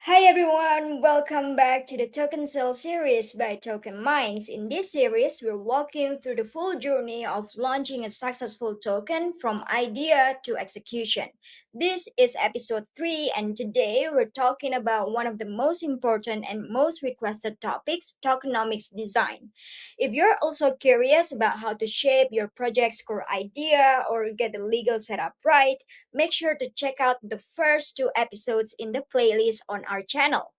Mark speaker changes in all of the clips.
Speaker 1: Hi everyone, welcome back to the Token Sale series by TokenMinds. In this series, we're walking through the full journey of launching a successful token from idea to execution. This is episode 3, and today we're talking about one of the most important and most requested topics, tokenomics design. If you're also curious about how to shape your project's core idea or get the legal setup right, make sure to check out the first two episodes in the playlist on our channel.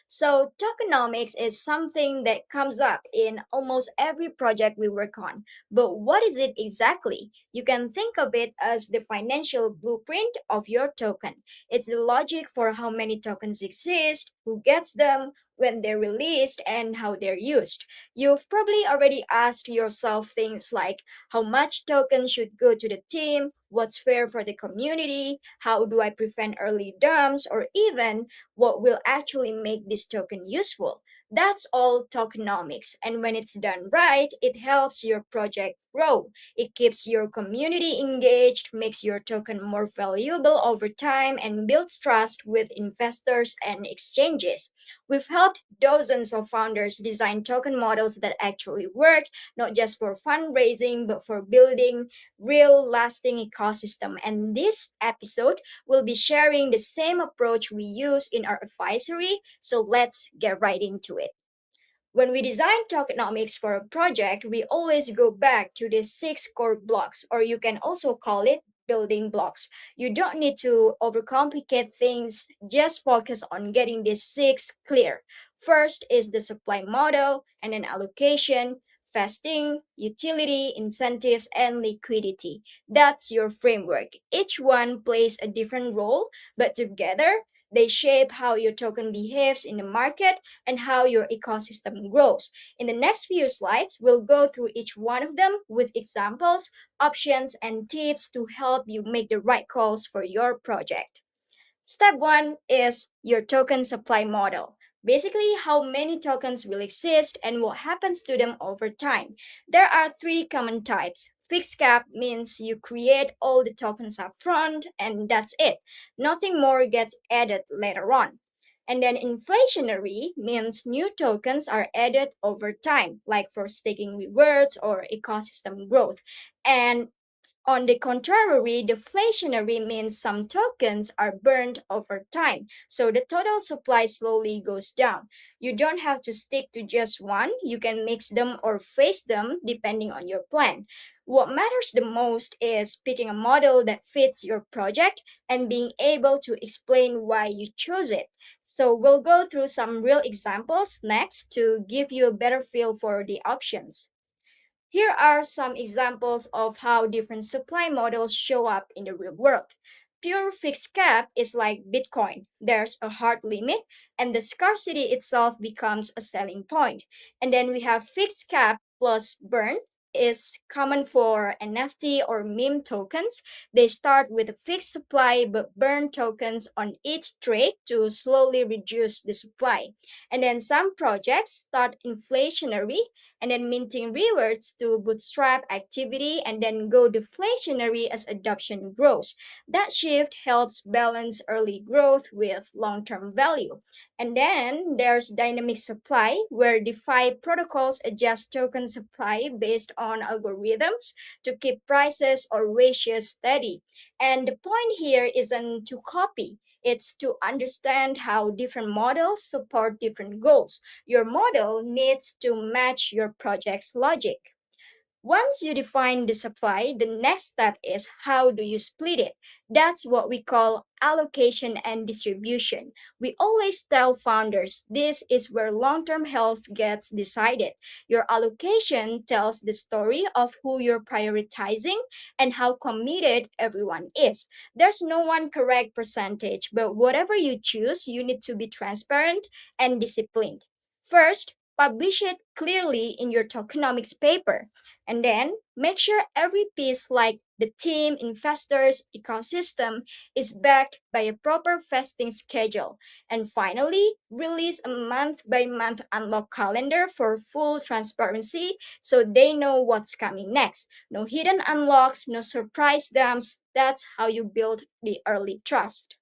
Speaker 1: So, tokenomics is something that comes up in almost every project we work on. But what is it exactly? You can think of it as the financial blueprint of your token. It's the logic for how many tokens exist, who gets them, when they're released, and how they're used. You've probably already asked yourself things like how much tokens should go to the team, what's fair for the community, how do I prevent early dumps, or even what will actually make this token useful. That's all tokenomics, and when it's done right, it helps your project grow. It keeps your community engaged, makes your token more valuable over time, and builds trust with investors and exchanges. We've helped dozens of founders design token models that actually work, not just for fundraising, but for building real lasting ecosystem. And this episode we'll be sharing the same approach we use in our advisory, so let's get right into it. When we design tokenomics for a project, we always go back to the six core blocks, or you can also call it building blocks. You don't need to overcomplicate things, just focus on getting these six clear. First is the supply model, and then allocation, vesting, utility, incentives, and liquidity. That's your framework. Each one plays a different role, but together they shape how your token behaves in the market and how your ecosystem grows. In the next few slides, we'll go through each one of them with examples, options, and tips to help you make the right calls for your project. Step one is your token supply model. Basically, how many tokens will exist and what happens to them over time. There are three common types. Fixed cap means you create all the tokens up front and that's it. Nothing more gets added later on. And then inflationary means new tokens are added over time, like for staking rewards or ecosystem growth. And on the contrary, deflationary means some tokens are burned over time, so the total supply slowly goes down. You don't have to stick to just one, you can mix them or phase them depending on your plan. What matters the most is picking a model that fits your project and being able to explain why you chose it. So, we'll go through some real examples next to give you a better feel for the options. Here are some examples of how different supply models show up in the real world. Pure fixed cap is like Bitcoin. There's a hard limit, and the scarcity itself becomes a selling point. And then we have fixed cap plus burn is common for NFT or meme tokens. They start with a fixed supply but burn tokens on each trade to slowly reduce the supply. And then some projects start inflationary and then minting rewards to bootstrap activity and then go deflationary as adoption grows. That shift helps balance early growth with long term value. And then there's dynamic supply, where DeFi protocols adjust token supply based on algorithms to keep prices or ratios steady. And the point here isn't to copy, it's to understand how different models support different goals. Your model needs to match your project's logic. Once you define the supply, the next step is how do you split it? That's what we call allocation and distribution. We always tell founders this is where long term health gets decided. Your allocation tells the story of who you're prioritizing and how committed everyone is. There's no one correct percentage, but whatever you choose, you need to be transparent and disciplined. First, publish it clearly in your tokenomics paper. And then make sure every piece, like the team, investors, ecosystem, is backed by a proper vesting schedule. And finally, release a month by month unlock calendar for full transparency so they know what's coming next. No hidden unlocks, no surprise dumps. That's how you build the early trust.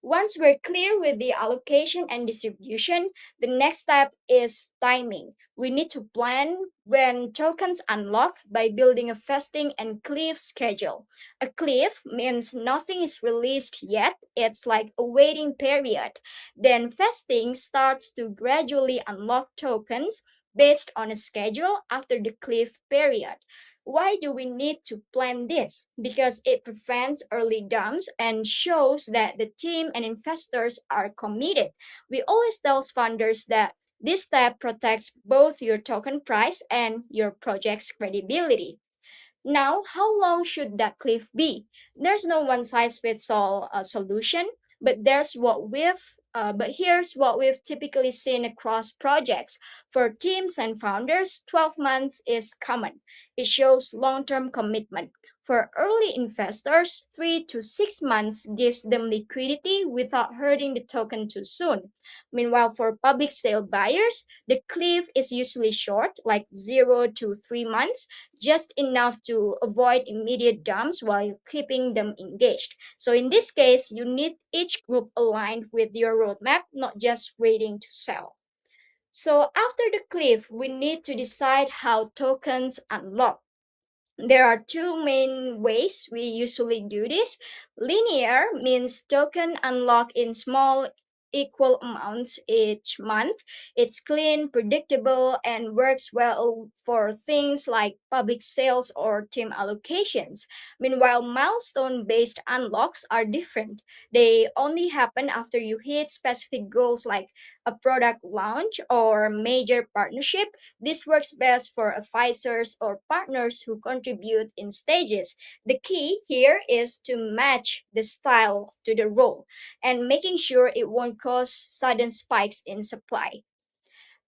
Speaker 1: Once we're clear with the allocation and distribution, the next step is timing. We need to plan when tokens unlock by building a vesting and cliff schedule. A cliff means nothing is released yet, it's like a waiting period. Then vesting starts to gradually unlock tokens based on a schedule after the cliff period. Why do we need to plan this? Because it prevents early dumps and shows that the team and investors are committed. We always tell funders that this step protects both your token price and your project's credibility. Now, how long should that cliff be? There's no one size fits all solution, but here's what we've typically seen across projects. For teams and founders, 12 months is common. It shows long-term commitment. For early investors, 3 to 6 months gives them liquidity without hurting the token too soon. Meanwhile, for public sale buyers, the cliff is usually short, like 0 to 3 months, just enough to avoid immediate dumps while keeping them engaged. So in this case, you need each group aligned with your roadmap, not just waiting to sell. So after the cliff, we need to decide how tokens unlock. There are two main ways we usually do this. Linear means token unlock in small equal amounts each month. It's clean, predictable, and works well for things like public sales or team allocations. Meanwhile, milestone based unlocks are different. They only happen after you hit specific goals like a product launch or major partnership. This works best for advisors or partners who contribute in stages. The key here is to match the style to the role and making sure it won't cause sudden spikes in supply.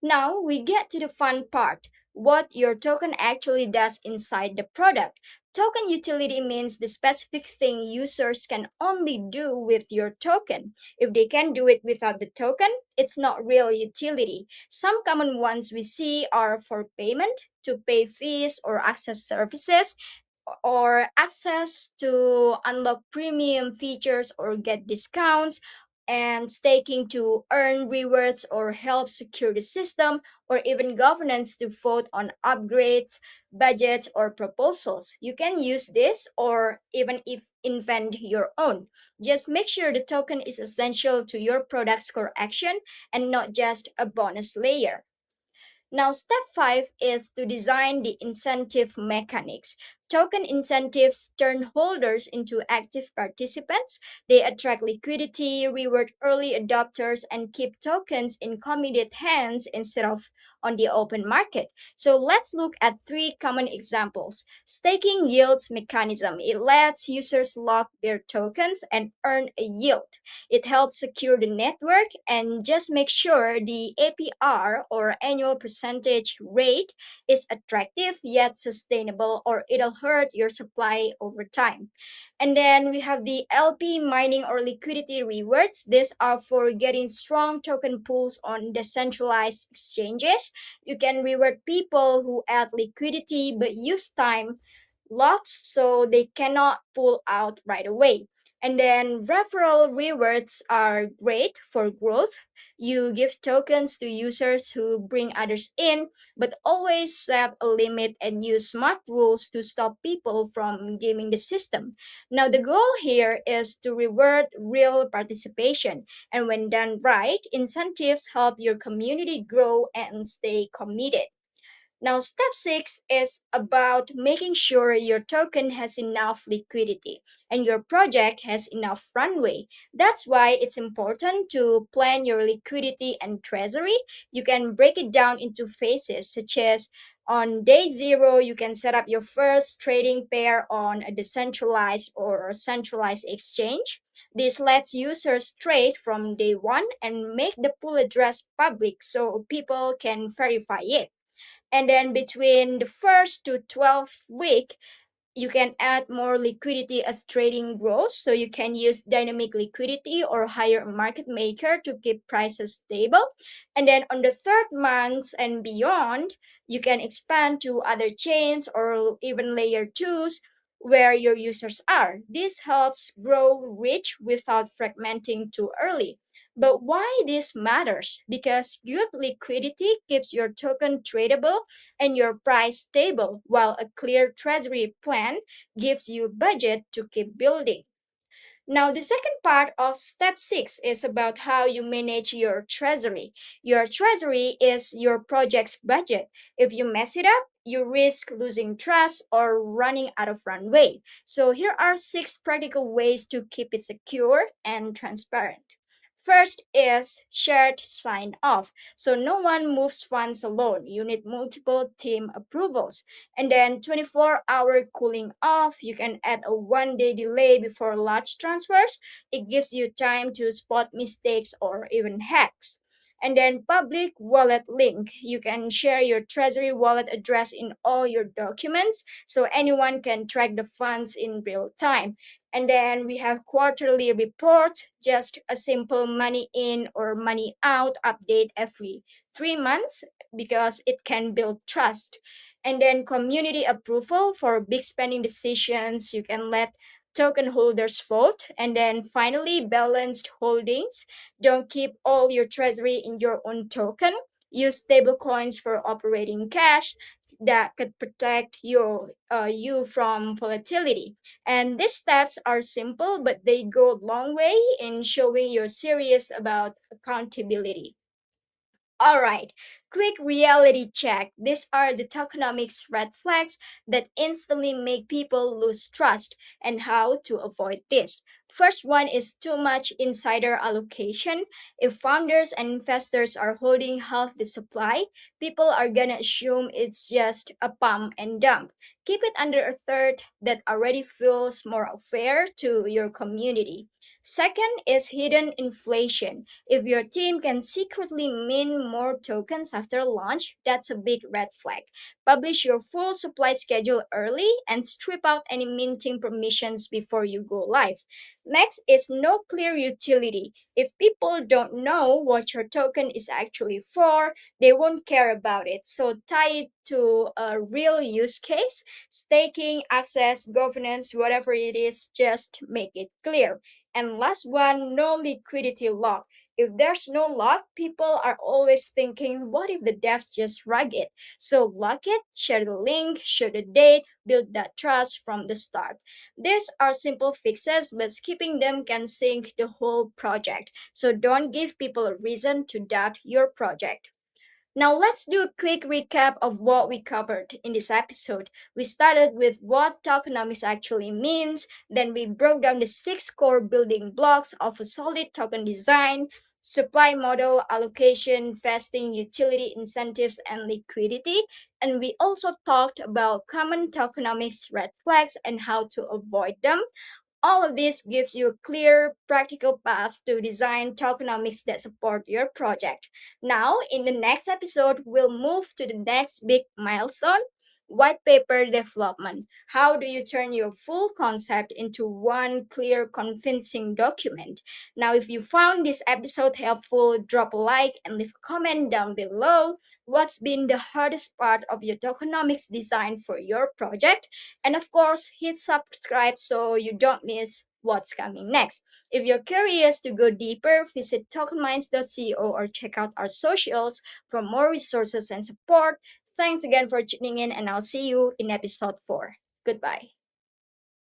Speaker 1: Now we get to the fun part, what your token actually does inside the product. Token utility means the specific thing users can only do with your token. If they can do it without the token, it's not real utility. Some common ones we see are for payment, to pay fees or access services, or access to unlock premium features or get discounts, and staking to earn rewards or help secure the system, or even governance to vote on upgrades, budgets, or proposals. You can use this or even if invent your own. Just make sure the token is essential to your product's core action and not just a bonus layer. Now, step 5 is to design the incentive mechanics. Token incentives turn holders into active participants. They attract liquidity, reward early adopters, and keep tokens in committed hands instead of on the open market. So let's look at three common examples. Staking yields mechanism. It lets users lock their tokens and earn a yield. It helps secure the network and just make sure the APR or annual percentage rate is attractive yet sustainable, or it'll hurt your supply over time. And then we have the LP mining or liquidity rewards. These are for getting strong token pools on decentralized exchanges. You can reward people who add liquidity but use time locks so they cannot pull out right away. And then referral rewards are great for growth. You give tokens to users who bring others in, but always set a limit and use smart rules to stop people from gaming the system. Now, the goal here is to reward real participation, and when done right, incentives help your community grow and stay committed. Now, step 6 is about making sure your token has enough liquidity and your project has enough runway. That's why it's important to plan your liquidity and treasury. You can break it down into phases, such as on day 0, you can set up your first trading pair on a decentralized or centralized exchange. This lets users trade from day 1 and make the pool address public so people can verify it. And then between the first to 12th week, you can add more liquidity as trading grows. So you can use dynamic liquidity or hire a market maker to keep prices stable. And then on the third month and beyond, you can expand to other chains or even layer twos. where your users are. This helps grow reach without fragmenting too early. But why this matters? Because good liquidity keeps your token tradable and your price stable, while a clear treasury plan gives you budget to keep building. Now, the second part of step 6 is about how you manage your treasury. Your treasury is your project's budget. If you mess it up, you risk losing trust or running out of runway. So, here are 6 practical ways to keep it secure and transparent. First is shared sign off. So no one moves funds alone. You need multiple team approvals. And then 24-hour cooling off. You can add a 1 day delay before large transfers. It gives you time to spot mistakes or even hacks. And then public wallet link. You can share your treasury wallet address in all your documents so anyone can track the funds in real time. And then we have quarterly reports, just a simple money in or money out update every 3 months because it can build trust. And then community approval for big spending decisions. You can let token holders vote. And then finally, balanced holdings. Don't keep all your treasury in your own token. Use stablecoins for operating cash that could protect you from volatility. And these steps are simple, but they go a long way in showing you're serious about accountability. All right, quick reality check. These are the tokenomics red flags that instantly make people lose trust and how to avoid this. First one is too much insider allocation. If founders and investors are holding half the supply, people are gonna assume it's just a pump and dump. Keep it under a third that already feels more fair to your community. Second is hidden inflation. If your team can secretly mint more tokens after launch, that's a big red flag. Publish your full supply schedule early and strip out any minting permissions before you go live. Next is no clear utility. If people don't know what your token is actually for, they won't care about it. So tie it to a real use case, staking, access, governance, whatever it is, just make it clear. And last one, no liquidity lock. If there's no lock, people are always thinking, what if the devs just rug it? So lock it, share the link, share the date, build that trust from the start. These are simple fixes, but skipping them can sink the whole project. So don't give people a reason to doubt your project. Now, let's do a quick recap of what we covered in this episode. We started with what tokenomics actually means, then we broke down the 6 core building blocks of a solid token design: supply model, allocation, vesting, utility incentives, and liquidity. And we also talked about common tokenomics red flags and how to avoid them. All of this gives you a clear, practical path to design tokenomics that support your project. Now, in the next episode, we'll move to the next big milestone: white paper development. How do you turn your full concept into one clear, convincing document? Now, if you found this episode helpful, drop a like and leave a comment down below. What's been the hardest part of your tokenomics design for your project? And of course, hit subscribe so you don't miss what's coming next. If you're curious to go deeper, visit tokenminds.co or check out our socials for more resources and support. Thanks again for tuning in, and I'll see you in episode 4. Goodbye.